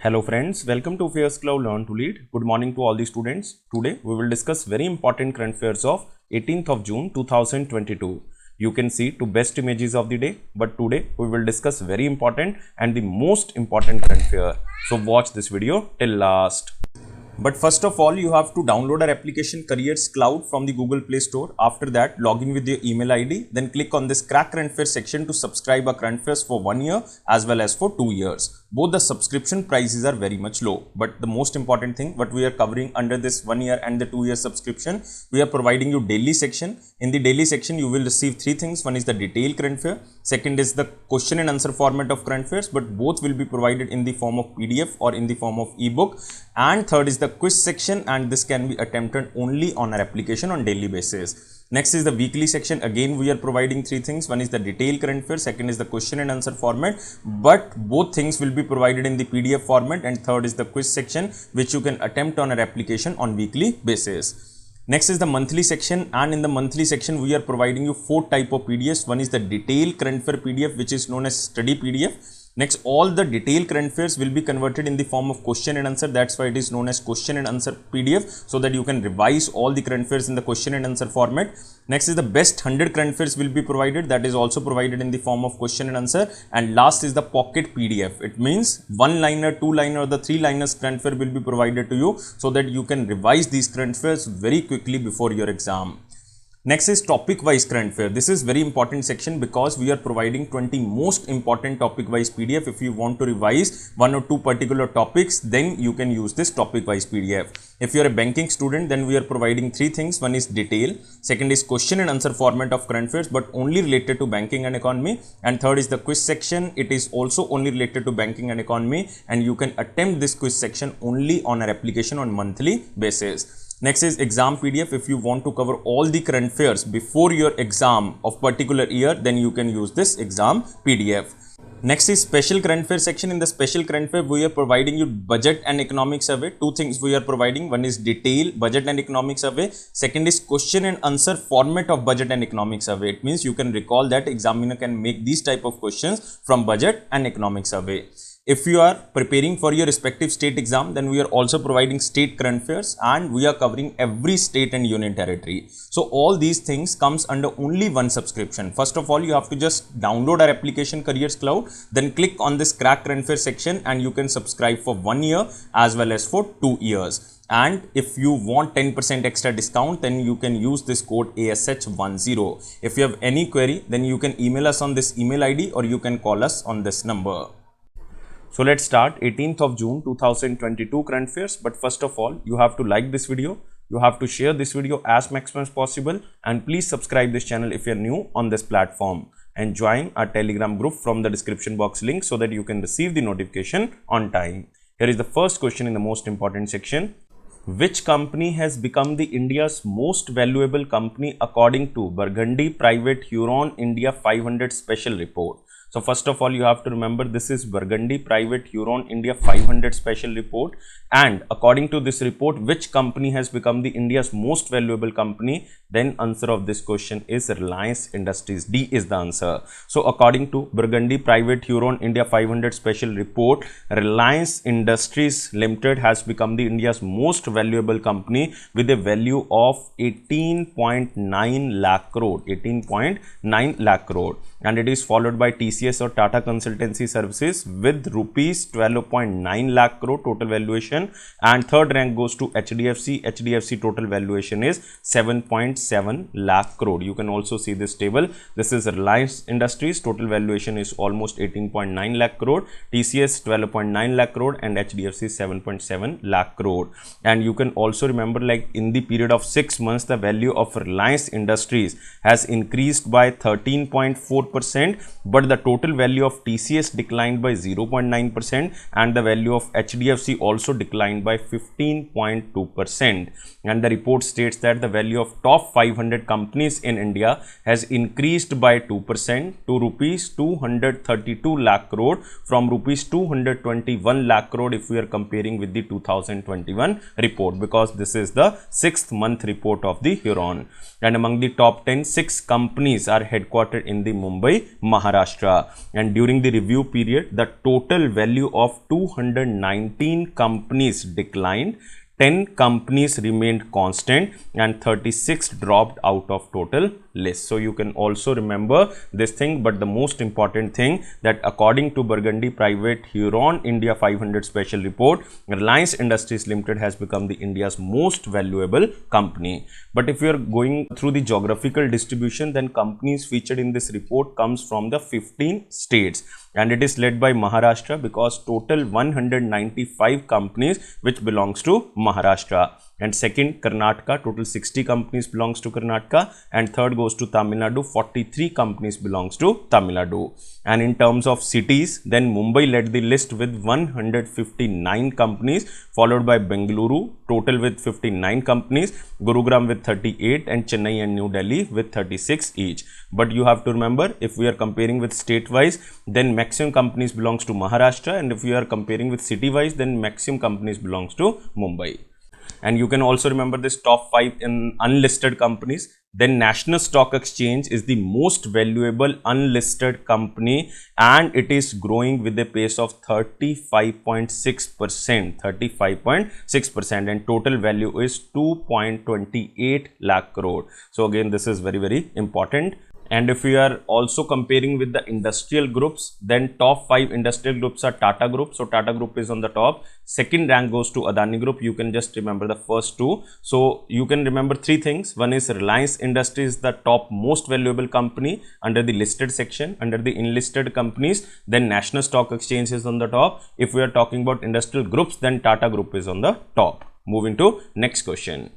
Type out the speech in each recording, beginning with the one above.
Hello friends, welcome to Affairscloud Learn to Lead. Good morning to all the students. Today we will discuss very important current affairs of 18th of June 2022. You can see two best images of the day, but today we will discuss very important and the most important current affair. So watch this video till last. But first of all, you have to download our application Careerscloud from the Google Play Store. After that, log in with your email ID. Then click on this Crack Current Affairs section to subscribe our current affairs for 1 year as well as for 2 years. Both the subscription prices are very much low. But the most important thing, what we are covering under this 1 year and the 2 year subscription, we are providing you daily section. In the daily section, you will receive three things. One is the detailed current affair. Second is the question and answer format of current affairs, but both will be provided in the form of PDF or in the form of ebook. And third is the quiz section, and this can be attempted only on our application on daily basis. Next is the weekly section. Again, we are providing three things. One is the detailed current affair, second is the question and answer format, but both things will be provided in the PDF format, and third is the quiz section, which you can attempt on our application on weekly basis. Next is the monthly section, and in the monthly section we are providing you four type of PDFs. One is the detailed current affair PDF, which is known as study PDF. Next, all the detailed current affairs will be converted in the form of question and answer. That's why it is known as question and answer PDF, so that you can revise all the current affairs in the question and answer format. Next is the best 100 current affairs will be provided. That is also provided in the form of question and answer. And last is the pocket PDF. It means one liner, two liner, or the three liners current affair will be provided to you, so that you can revise these current affairs very quickly before your exam. Next is topic wise current affair. This is very important section because we are providing 20 most important topic wise PDF. If you want to revise one or two particular topics, then you can use this topic wise PDF. If you are a banking student, then we are providing three things. One is detail, second is question and answer format of current affairs, but only related to banking and economy, and third is the quiz section. It is also only related to banking and economy, and you can attempt this quiz section only on our application on monthly basis. Next is exam PDF. If you want to cover all the current affairs before your exam of particular year, then you can use this exam PDF. Next is special current affair section. In the special current affair, we are providing you budget and economic survey. Two things we are providing. One is detail, budget and economic survey. Second is question and answer format of budget and economic survey. It means you can recall that examiner can make these type of questions from budget and economic survey. If you are preparing for your respective state exam, then we are also providing state current affairs, and we are covering every state and union territory. So all these things comes under only one subscription. First of all, you have to just download our application Careerscloud, then click on this Crack Current Affairs section, and you can subscribe for 1 year as well as for 2 years. And if you want 10% extra discount, then you can use this code ASH10. If you have any query, then you can email us on this email ID, or you can call us on this number. So let's start 18th of June 2022 current affairs. But first of all, you have to like this video, you have to share this video as maximum as possible, and please subscribe this channel if you are new on this platform, and join our Telegram group from the description box link, so that you can receive the notification on time. Here is the first question in the most important section. Which company has become the India's most valuable company according to Burgundy Private Huron India 500 special report? So first of all, you have to remember this is Burgundy Private Huron India 500 special report, and according to this report, which company has become the India's most valuable company? Then answer of this question is Reliance Industries. D is the answer. So according to Burgundy Private Huron India 500 special report, Reliance Industries Limited has become the India's most valuable company with a value of 18.9 lakh crore. 18.9 lakh crore. And it is followed by TCS or Tata Consultancy Services with rupees 12.9 lakh crore total valuation, and third rank goes to HDFC. HDFC total valuation is 7.7 lakh crore. You can also see this table. This is Reliance Industries, total valuation is almost 18.9 lakh crore, TCS 12.9 lakh crore, and HDFC 7.7 lakh crore. And you can also remember, like in the period of 6 months, the value of Reliance Industries has increased by 13.4%, but the total value of TCS declined by 0.9%, and the value of HDFC also declined by 15.2%. And the report states that the value of top top 500 companies in India has increased by 2% to rupees 232 lakh crore from rupees 221 lakh crore if we are comparing with the 2021 report, because this is the 6th month report of the Huron. And among the top 10, 6 companies are headquartered in the Mumbai, Maharashtra. And during the review period, the total value of 219 companies declined, 10 companies remained constant, and 36 dropped out of total list. So you can also remember this thing, but the most important thing that according to Burgundy Private Huron India 500 special report, Reliance Industries Limited has become the India's most valuable company. But if you are going through the geographical distribution, then companies featured in this report comes from the 15 states, and it is led by Maharashtra because total 195 companies which belongs to Maharashtra. And second, Karnataka, total 60 companies belongs to Karnataka, and third goes to Tamil Nadu, 43 companies belongs to Tamil Nadu. And in terms of cities, then Mumbai led the list with 159 companies, followed by Bengaluru, total with 59 companies, Gurugram with 38, and Chennai and New Delhi with 36 each. But you have to remember, if we are comparing with state-wise, then maximum companies belongs to Maharashtra, and if we are comparing with city-wise, then maximum companies belongs to Mumbai. And you can also remember this top 5 in unlisted companies. Then National Stock Exchange is the most valuable unlisted company, and it is growing with a pace of 35.6%, and total value is 2.28 lakh crore. So again, this is very, very important. And if we are also comparing with the industrial groups, then top 5 industrial groups are Tata Group. So Tata Group is on the top. Second rank goes to Adani Group. You can just remember the first two. So you can remember 3 things. One is Reliance Industries, the top most valuable company under the listed section. Under the enlisted companies, then National Stock Exchange is on the top. If we are talking about industrial groups, then Tata Group is on the top. Moving to next question.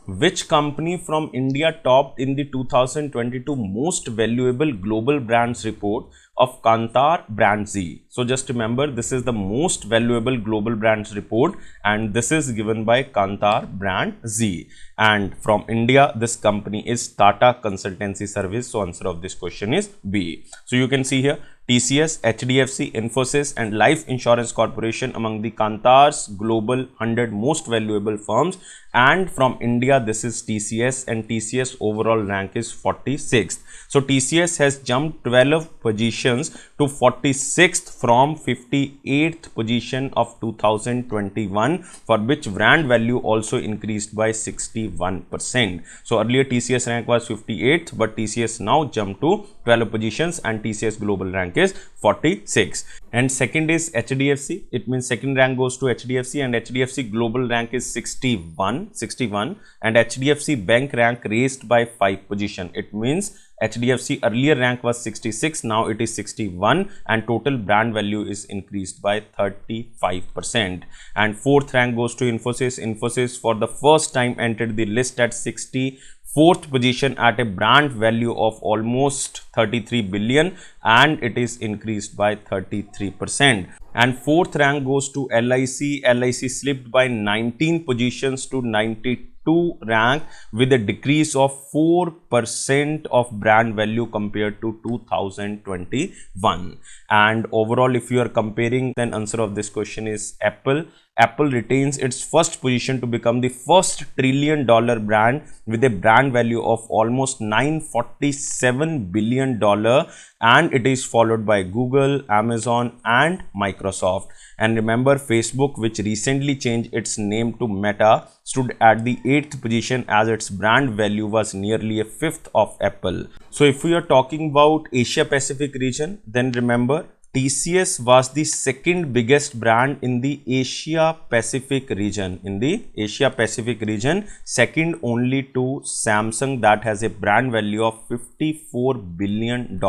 Which company from India topped in the 2022 most valuable global brands report of Kantar brand Z? So just remember, this is the most valuable global brands report, and this is given by Kantar brand Z. And from India, this company is Tata Consultancy Service. So answer of this question is B. So you can see here, TCS, HDFC, Infosys and Life Insurance Corporation among the Kantar's global 100 most valuable firms, and from India this is TCS, and TCS overall rank is 46th. So TCS has jumped 12 positions to 46th from 58th position of 2021, for which brand value also increased by 61%. So earlier TCS rank was 58th, but TCS now jumped to 12 positions and TCS global rank is 46. And second is HDFC. It means second rank goes to HDFC, and HDFC global rank is 61, and HDFC Bank rank raised by 5 position. It means HDFC earlier rank was 66, now it is 61, and total brand value is increased by 35%. And fourth rank goes to Infosys. Infosys for the first time entered the list at 64th position at a brand value of almost 33 billion, and it is increased by 33%. And fourth rank goes to LIC. LIC slipped by 19 positions to 92 rank with a decrease of 4% of brand value compared to 2021. And overall, if you are comparing, then answer of this question is Apple. Apple retains its first position to become the first $1 trillion brand with a brand value of almost $947 billion, and it is followed by Google, Amazon and Microsoft. And remember, Facebook, which recently changed its name to Meta, stood at the 8th position as its brand value was nearly a fifth of Apple. So if we are talking about Asia Pacific region, then remember TCS was the second biggest brand in the Asia Pacific region. Second only to Samsung, that has a brand value of $54 billion.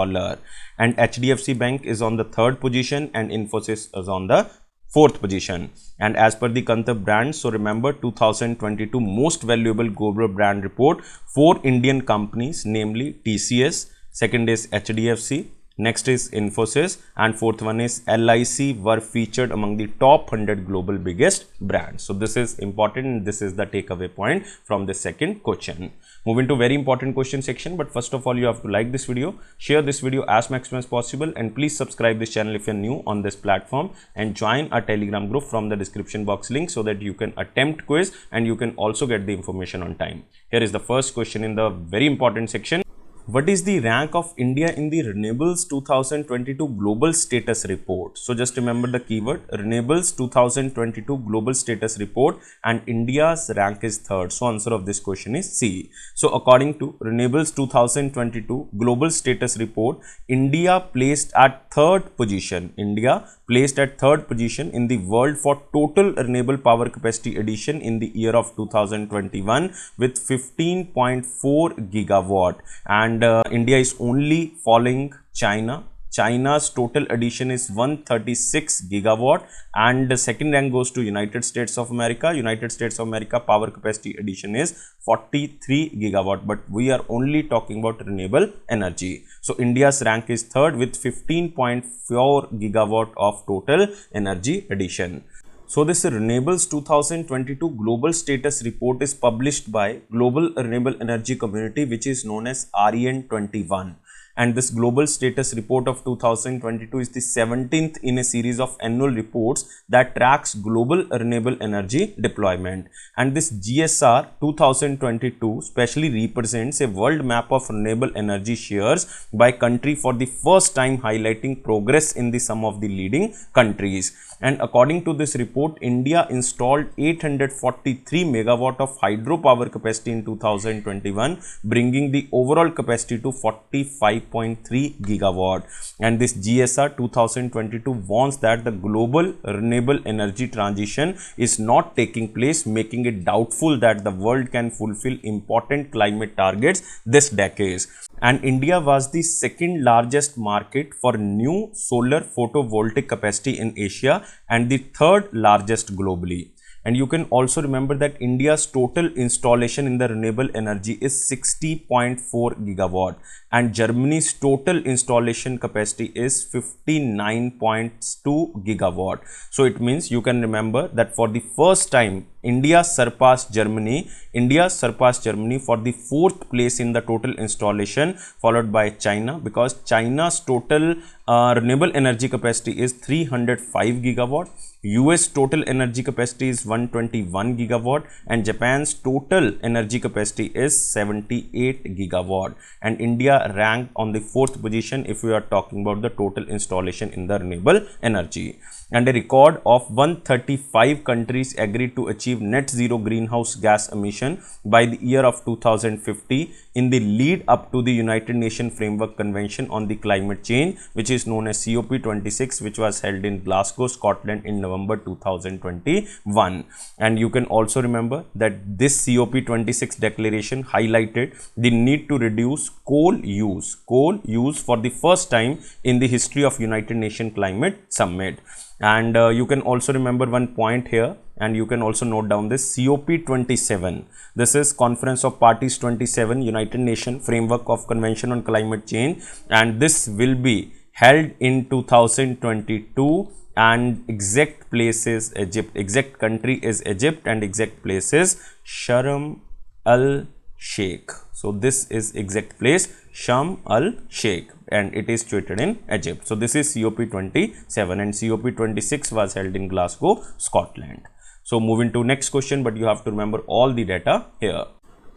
And HDFC Bank is on the 3rd position, and Infosys is on the 4th position. And as per the Kantar brand, so remember 2022 most valuable global brand report, 4 Indian companies, namely TCS, second is HDFC, Next is Infosys, and fourth one is LIC were featured among the top 100 global biggest brands. So this is important. This is the takeaway point from the second question. Moving to very important question section, but first of all you have to like this video, share this video as maximum as possible, and please subscribe this channel if you are new on this platform, and join our Telegram group from the description box link so that you can attempt quiz and you can also get the information on time. Here is the first question in the very important section. What is the rank of India in the Renewables 2022 Global Status Report? So just remember the keyword Renewables 2022 Global Status Report, and India's rank is third. So answer of this question is C. So according to Renewables 2022 Global Status Report, India placed at third position. India placed at third position in the world for total renewable power capacity addition in the year of 2021 with 15.4 gigawatt, and India is only following China. China's total addition is 136 gigawatt, and the second rank goes to United States of America. United States of America power capacity addition is 43 gigawatt, but we are only talking about renewable energy. So India's rank is third with 15.4 gigawatt of total energy addition. So this Renewables 2022 Global Status Report is published by Global Renewable Energy Community, which is known as REN21. And this Global Status Report of 2022 is the 17th in a series of annual reports that tracks global renewable energy deployment. And this GSR 2022 specially represents a world map of renewable energy shares by country for the first time, highlighting progress in the some of the leading countries. And according to this report, India installed 843 megawatt of hydropower capacity in 2021, bringing the overall capacity to 45.3 gigawatt. And this GSR 2022 warns that the global renewable energy transition is not taking place, making it doubtful that the world can fulfill important climate targets this decade. And India was the second largest market for new solar photovoltaic capacity in Asia and the third largest globally. And you can also remember that India's total installation in the renewable energy is 60.4 gigawatt, and Germany's total installation capacity is 59.2 gigawatt. So it means you can remember that for the first time India surpassed Germany for the fourth place in the total installation, followed by China, because China's total renewable energy capacity is 305 gigawatt. US total energy capacity is 121 gigawatt, and Japan's total energy capacity is 78 gigawatt, and India ranked on the fourth position if we are talking about the total installation in the renewable energy. And a record of 135 countries agreed to achieve net zero greenhouse gas emission by the year of 2050 in the lead up to the United Nations Framework Convention on the Climate Change, which is known as COP26, which was held in Glasgow, Scotland in November 2021. And you can also remember that this COP26 declaration highlighted the need to reduce coal use for the first time in the history of United Nations Climate Summit. And you can also remember one point here, and you can also note down this COP27. This is Conference of Parties 27, United Nations Framework of Convention on Climate Change, and this will be held in 2022, and exact place is Egypt. Exact country is Egypt, and exact place is Sharm el Sheikh. So this is exact place, Sharm el Sheikh, and it is situated in Egypt. So this is COP27, and COP26 was held in Glasgow, Scotland. So moving to next question, but you have to remember all the data here.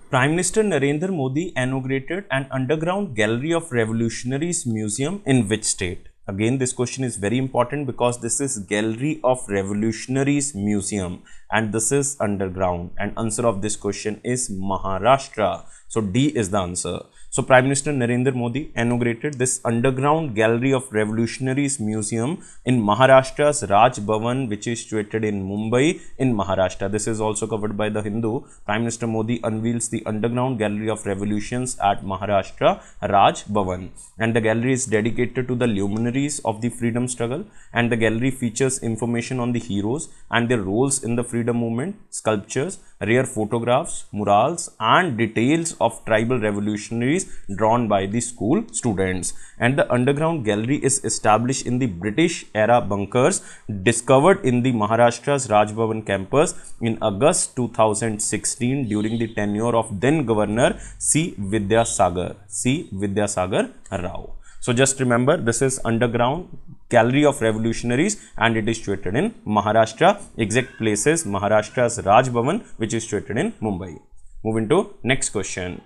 Prime Minister Narendra Modi inaugurated an underground gallery of Revolutionaries museum in which state? Again, this question is very important because this is Gallery of Revolutionaries Museum, and this is underground, and answer of this question is Maharashtra. So D is the answer. So Prime Minister Narendra Modi inaugurated this underground Gallery of Revolutionaries Museum in Maharashtra's Raj Bhavan, which is situated in Mumbai in Maharashtra. This is also covered by the Hindu. Prime Minister Modi unveils the underground Gallery of Revolutions at Maharashtra Raj Bhavan, and the gallery is dedicated to the luminaries of the freedom struggle, and the gallery features information on the heroes and their roles in the freedom movement, sculptures, rare photographs, murals, and details of tribal revolutionaries drawn by the school students. And the underground gallery is established in the British era bunkers discovered in the Maharashtra's Raj Bhavan campus in August 2016 during the tenure of then Governor C. Vidyasagar Rao. So just remember, this is underground gallery of revolutionaries and it is situated in Maharashtra. Exact places Maharashtra's Raj Bhavan, which is situated in Mumbai. Moving to next question.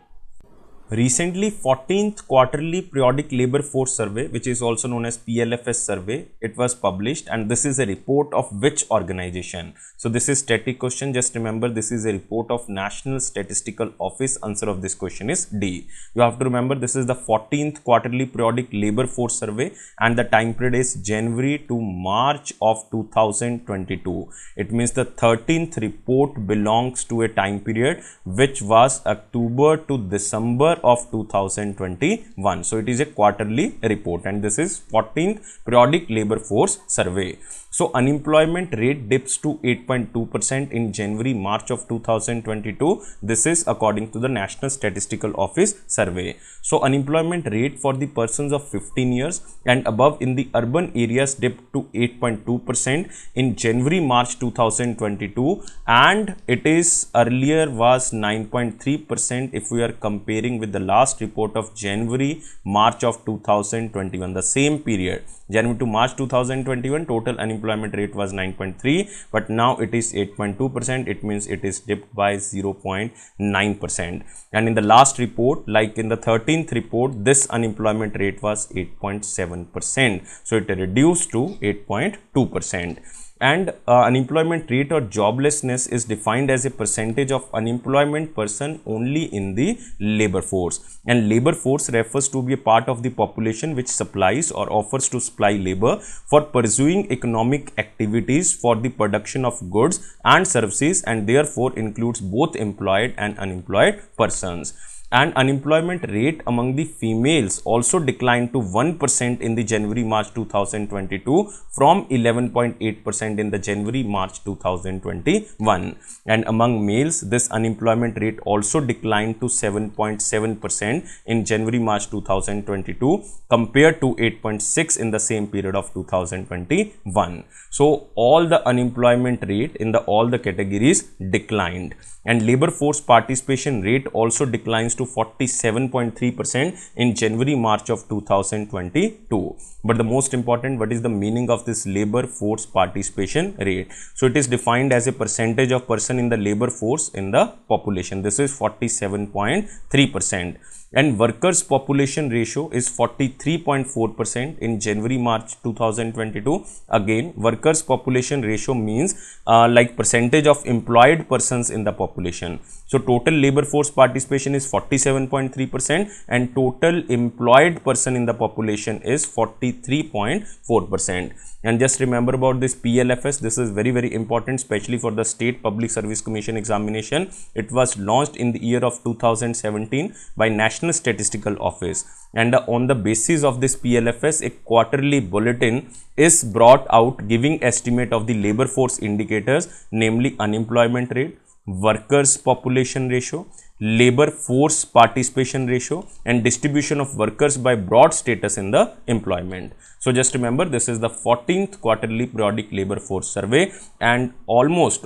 Recently, 14th Quarterly Periodic Labour Force Survey, which is also known as PLFS survey, it was published, and this is a report of which organization? So this is static question. Just remember, this is a report of National Statistical Office. Answer of this question is D. You have to remember, this is the 14th Quarterly Periodic Labour Force Survey and the time period is January to March of 2022. It means the 13th report belongs to a time period which was October to December of 2021. So it is a quarterly report and this is 14th Periodic Labour Force Survey. So unemployment rate dips to 8.2% in January-March of 2022. This is according to the National Statistical Office survey. So unemployment rate for the persons of 15 years and above in the urban areas dipped to 8.2% in January-March 2022 and it is earlier was 9.3% if we are comparing with the last report of January-March of 2021, the same period. January to March 2021 total unemployment rate was 9.3 but now it is 8.2%. it means it is dipped by 0.9%. and in the last report, like in the 13th report, this unemployment rate was 8.7%. so it reduced to 8.2%. and unemployment rate or joblessness is defined as a percentage of unemployment person only in the labor force, and labor force refers to be a part of the population which supplies or offers to supply labor for pursuing economic activities for the production of goods and services and therefore includes both employed and unemployed persons. And unemployment rate among the females also declined to 1% in the January-March 2022 from 11.8% in the January-March 2021. And among males, this unemployment rate also declined to 7.7% in January-March 2022 compared to 8.6% in the same period of 2021. So all the unemployment rate in all the categories declined. And labor force participation rate also declines to 47.3% in January-March of 2022. But the most important, what is the meaning of this labor force participation rate? So it is defined as a percentage of person in the labor force in the population. This is 47.3%. And workers population ratio is 43.4% in January-March 2022. Again, workers population ratio means like percentage of employed persons in the population. So total labor force participation is 47.3% and total employed person in the population is 43.4%. And just remember about this PLFS. This is very, very important, especially for the State Public Service Commission examination. It was launched in the year of 2017 by National Statistical Office. And on the basis of this PLFS, a quarterly bulletin is brought out giving estimate of the labor force indicators, namely unemployment rate, workers population ratio, labor force participation ratio and distribution of workers by broad status in the employment. So just remember, this is the 14th Quarterly Periodic Labour Force Survey and almost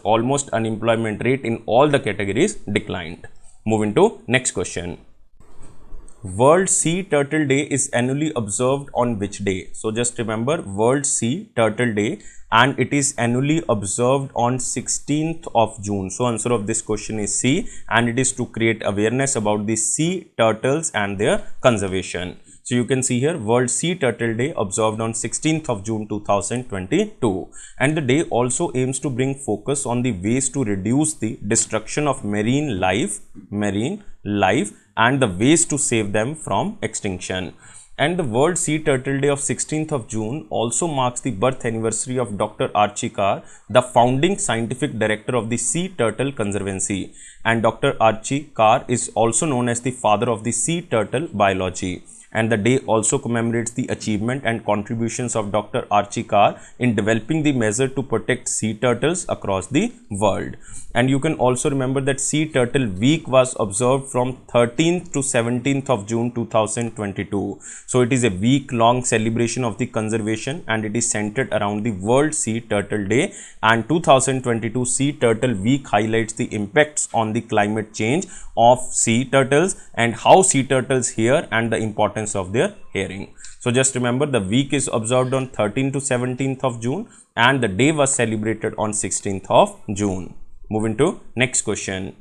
unemployment rate in all the categories declined. Moving to next question. World Sea Turtle Day is annually observed on which day? So just remember, World Sea Turtle Day, and it is annually observed on 16th of June. So answer of this question is C, and it is to create awareness about the sea turtles and their conservation. So you can see here, World Sea Turtle Day observed on 16th of June 2022, and the day also aims to bring focus on the ways to reduce the destruction of marine life and the ways to save them from extinction. And the World Sea Turtle Day of 16th of June also marks the birth anniversary of Dr. Archie Carr, the founding scientific director of the Sea Turtle Conservancy. And Dr. Archie Carr is also known as the father of the sea turtle biology. and the day also commemorates the achievement and contributions of Dr. Archie Carr in developing the measure to protect sea turtles across the world. And you can also remember that Sea Turtle Week was observed from 13th to 17th of June 2022. So it is a week-long celebration of the conservation, and it is centered around the World Sea Turtle Day. And 2022 Sea Turtle Week highlights the impacts on the climate change of sea turtles and how sea turtles hear and the importance of their hearing. So just remember, the week is observed on 13th to 17th of June and the day was celebrated on 16th of June. Moving to next question.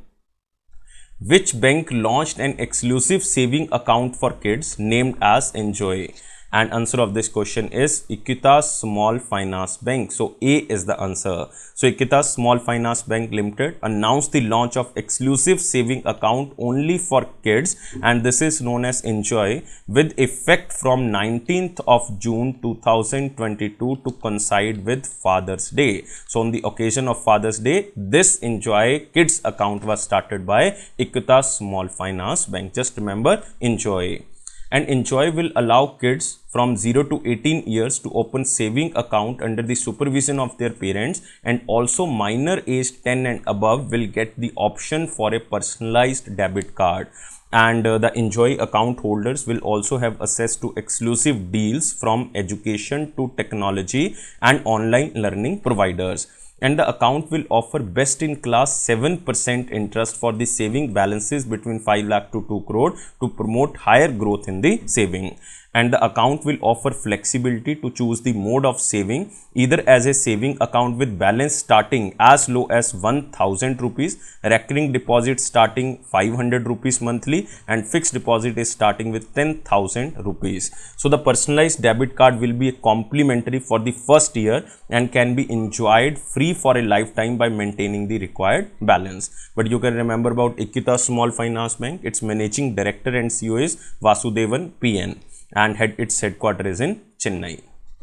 Which bank launched an exclusive saving account for kids named as Enjoy? And answer of this question is Equitas Small Finance Bank. So A is the answer. So Equitas Small Finance Bank Limited announced the launch of exclusive saving account only for kids, and this is known as Enjoy, with effect from 19th of June 2022 to coincide with Father's Day. So on the occasion of Father's Day, this Enjoy Kids account was started by Equitas Small Finance Bank. Just remember Enjoy. And Enjoy will allow kids from 0 to 18 years to open saving account under the supervision of their parents, and also minor age 10 and above will get the option for a personalized debit card. And the Enjoy account holders will also have access to exclusive deals from education to technology and online learning providers. And the account will offer best in class 7% interest for the saving balances between 5 lakh to 2 crore to promote higher growth in the saving. And the account will offer flexibility to choose the mode of saving, either as a saving account with balance starting as low as 1000 rupees, recurring deposit starting 500 rupees monthly, and fixed deposit is starting with 10,000 rupees. So the personalized debit card will be complimentary for the first year and can be enjoyed free for a lifetime by maintaining the required balance. But you can remember about Equitas Small Finance Bank. Its managing director and CEO is Vasudevan PN, and its headquarters is in Chennai.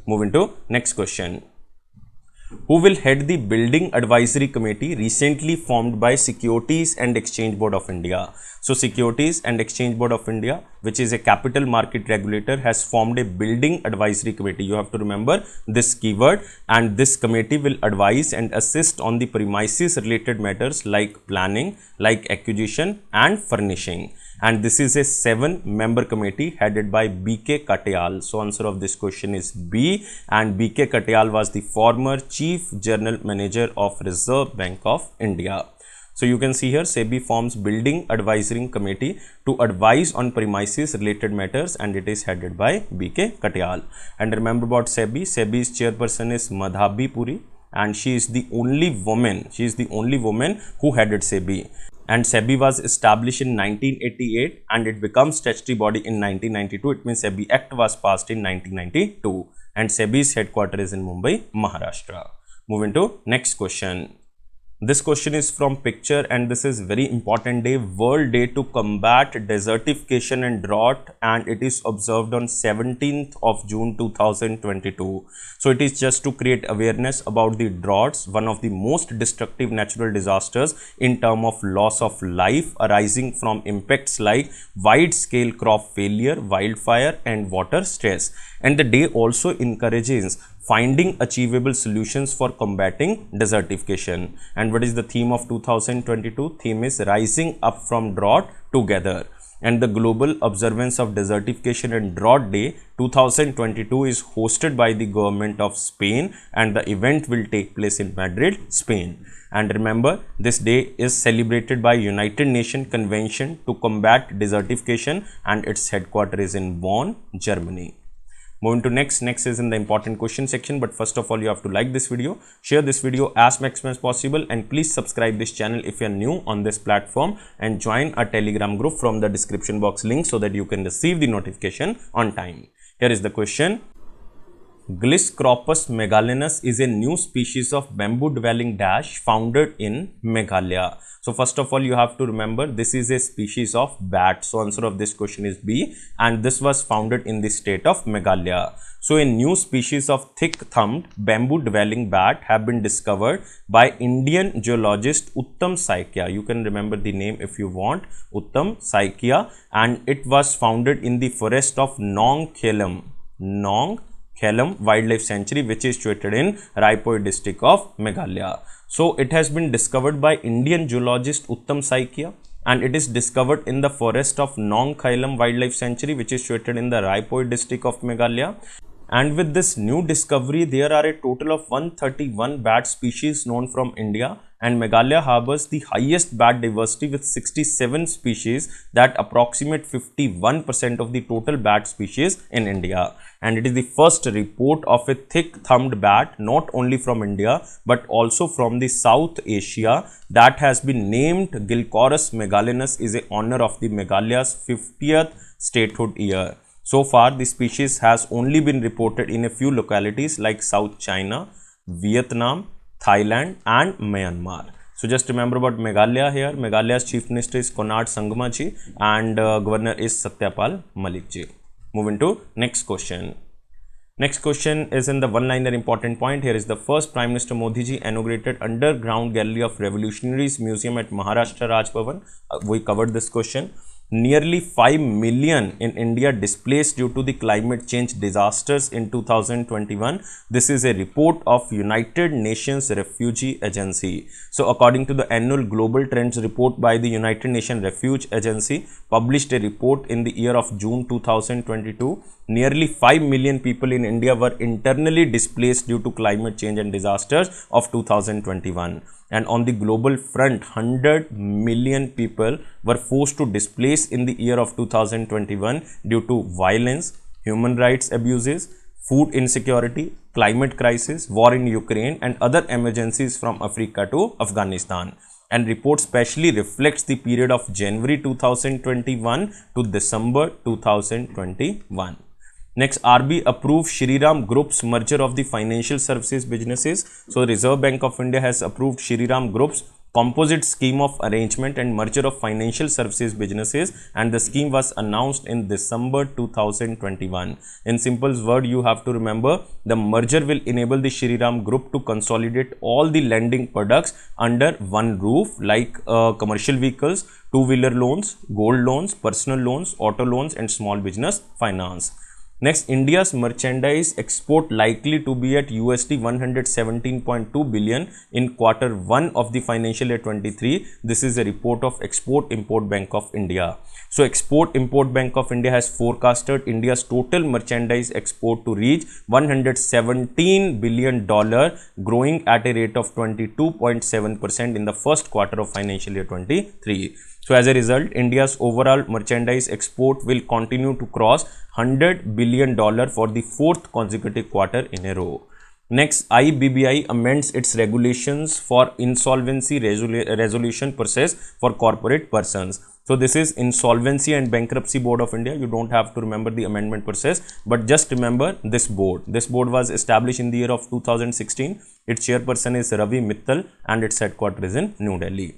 Moving to next question. Who will head the Building Advisory Committee recently formed by Securities and Exchange Board of India? So Securities and Exchange Board of India, which is a capital market regulator, has formed a Building Advisory Committee. You have to remember this keyword. And this committee will advise and assist on the premises related matters like planning, like acquisition and furnishing. And this is a 7-member committee headed by B.K. Katyal. So answer of this question is B, and B.K. Katyal was the former Chief General Manager of Reserve Bank of India. So you can see here SEBI forms Building Advisory Committee to advise on premises related matters, and it is headed by B.K. Katyal. And remember about SEBI. SEBI's chairperson is Madhabi Puri, and she is the only woman. Who headed SEBI. And SEBI was established in 1988 and it becomes statutory body in 1992. It means SEBI Act was passed in 1992, and SEBI's headquarters is in Mumbai, Maharashtra. Moving to next question. This question is from picture, and this is very important day, World Day to combat desertification and drought, and it is observed on 17th of June 2022. So it is just to create awareness about the droughts, one of the most destructive natural disasters in terms of loss of life arising from impacts like wide scale crop failure, wildfire and water stress. And the day also encourages finding achievable solutions for combating desertification. And what is the theme of 2022? Theme is Rising Up from Drought Together. And the global observance of Desertification and Drought Day 2022 is hosted by the government of Spain, and the event will take place in Madrid, Spain. And remember, this day is celebrated by United Nations Convention to combat desertification, and its headquarters is in Bonn, Germany. Moving to next is in the important question section, but first of all you have to like this video, share this video as maximum as possible, and please subscribe this channel if you are new on this platform, and join our Telegram group from the description box link so that you can receive the notification on time. Here is the question. Gliscropus megalenus is a new species of bamboo dwelling dash founded in Meghalaya. So first of all, you have to remember this is a species of bat. So answer of this question is B, and this was founded in the state of Meghalaya. So a new species of thick-thumbed bamboo dwelling bat have been discovered by Indian geologist Uttam Saikia. You can remember the name if you want, Uttam Saikia, and it was founded in the forest of Nong Khelam Wildlife Sanctuary, which is situated in Raipur district of Meghalaya. So it has been discovered by Indian geologist Uttam Saikia, and it is discovered in the forest of Nong Khelam Wildlife Sanctuary, which is situated in the Raipur district of Meghalaya. And with this new discovery, there are a total of 131 bat species known from India, and Meghalaya harbors the highest bat diversity with 67 species that approximate 51% of the total bat species in India. And it is the first report of a thick-thumbed bat not only from India but also from the South Asia that has been named Gilcorus megalenus is a honor of the Meghalaya's 50th statehood year. So far, the species has only been reported in a few localities like South China, Vietnam, Thailand and Myanmar. So just remember about Meghalaya here. Meghalaya's chief minister is Konark Sangma ji and governor is Satyapal Malik ji. Moving to next question. Next question is in the one-liner important point. Here is the first Prime Minister Modi ji inaugurated underground gallery of Revolutionaries Museum at Maharashtra Raj Bhavan. We covered this question. Nearly 5 million in India displaced due to the climate change disasters in 2021. This is a report of United Nations Refugee Agency. So according to the annual Global Trends report by the United Nations Refuge Agency, published a report in the year of June 2022, nearly 5 million people in India were internally displaced due to climate change and disasters of 2021. And on the global front, 100 million people were forced to displace in the year of 2021 due to violence, human rights abuses, food insecurity, climate crisis, war in Ukraine and other emergencies from Africa to Afghanistan. And report specially reflects the period of January 2021 to December 2021. Next, RB approved Shriram Group's merger of the financial services businesses. So, Reserve Bank of India has approved Shriram Group's composite scheme of arrangement and merger of financial services businesses, and the scheme was announced in December 2021. In simple word, you have to remember the merger will enable the Shriram Group to consolidate all the lending products under one roof like commercial vehicles, two-wheeler loans, gold loans, personal loans, auto loans and small business finance. Next, India's merchandise export likely to be at USD 117.2 billion in Q1 of the financial year 23. This is a report of Export-Import Bank of India. So, Export-Import Bank of India has forecasted India's total merchandise export to reach $117 billion, growing at a rate of 22.7% in the first quarter of financial year 23. So, as a result, India's overall merchandise export will continue to cross $100 billion for the fourth consecutive quarter in a row. Next, IBBI amends its regulations for insolvency resolution process for corporate persons. So, this is Insolvency and Bankruptcy Board of India. You don't have to remember the amendment process, but just remember this board. This board was established in the year of 2016. Its chairperson is Ravi Mittal and its headquarters is in New Delhi.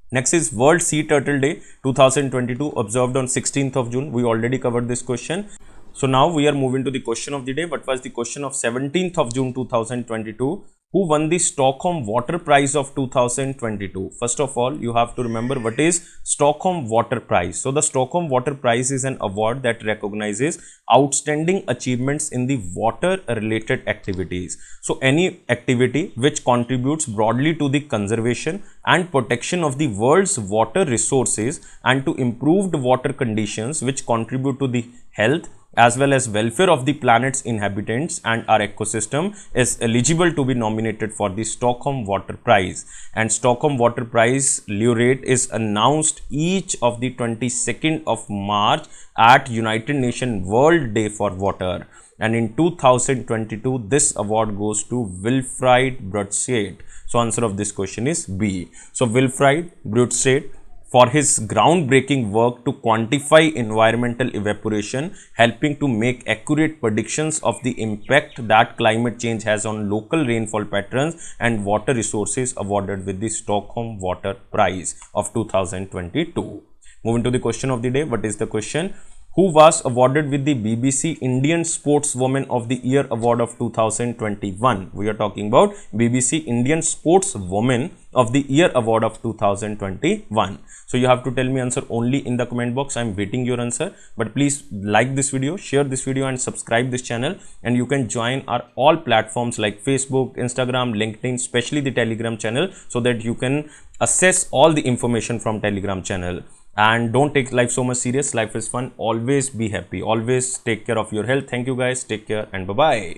Next is World Sea Turtle Day 2022, observed on 16th of June. We already covered this question. So now we are moving to the question of the day. What was the question of 17th of June 2022? Who won the Stockholm Water Prize of 2022? First of all, you have to remember what is Stockholm Water Prize. So the Stockholm Water Prize is an award that recognizes outstanding achievements in the water related activities. So any activity which contributes broadly to the conservation and protection of the world's water resources and to improved water conditions which contribute to the health as well as welfare of the planet's inhabitants and our ecosystem is eligible to be nominated for the Stockholm Water Prize. And Stockholm Water Prize laureate is announced each of the 22nd of March at United Nations World Day for Water. And in 2022, this award goes to Wilfried Brudstedt. So answer of this question is B. So Wilfried Brudstedt for his groundbreaking work to quantify environmental evaporation, helping to make accurate predictions of the impact that climate change has on local rainfall patterns and water resources, awarded with the Stockholm Water Prize of 2022. Moving to the question of the day. What is the question? Who was awarded with the BBC Indian Sportswoman of the Year Award of 2021? We are talking about BBC Indian Sportswoman of the Year Award of 2021. So you have to tell me answer only in the comment box. I am waiting your answer. But please like this video, share this video and subscribe this channel. And you can join our all platforms like Facebook, Instagram, LinkedIn, especially the Telegram channel, so that you can access all the information from Telegram channel. And don't take life so much serious. Life is fun. Always be happy. Always take care of your health. Thank you guys. Take care and bye-bye.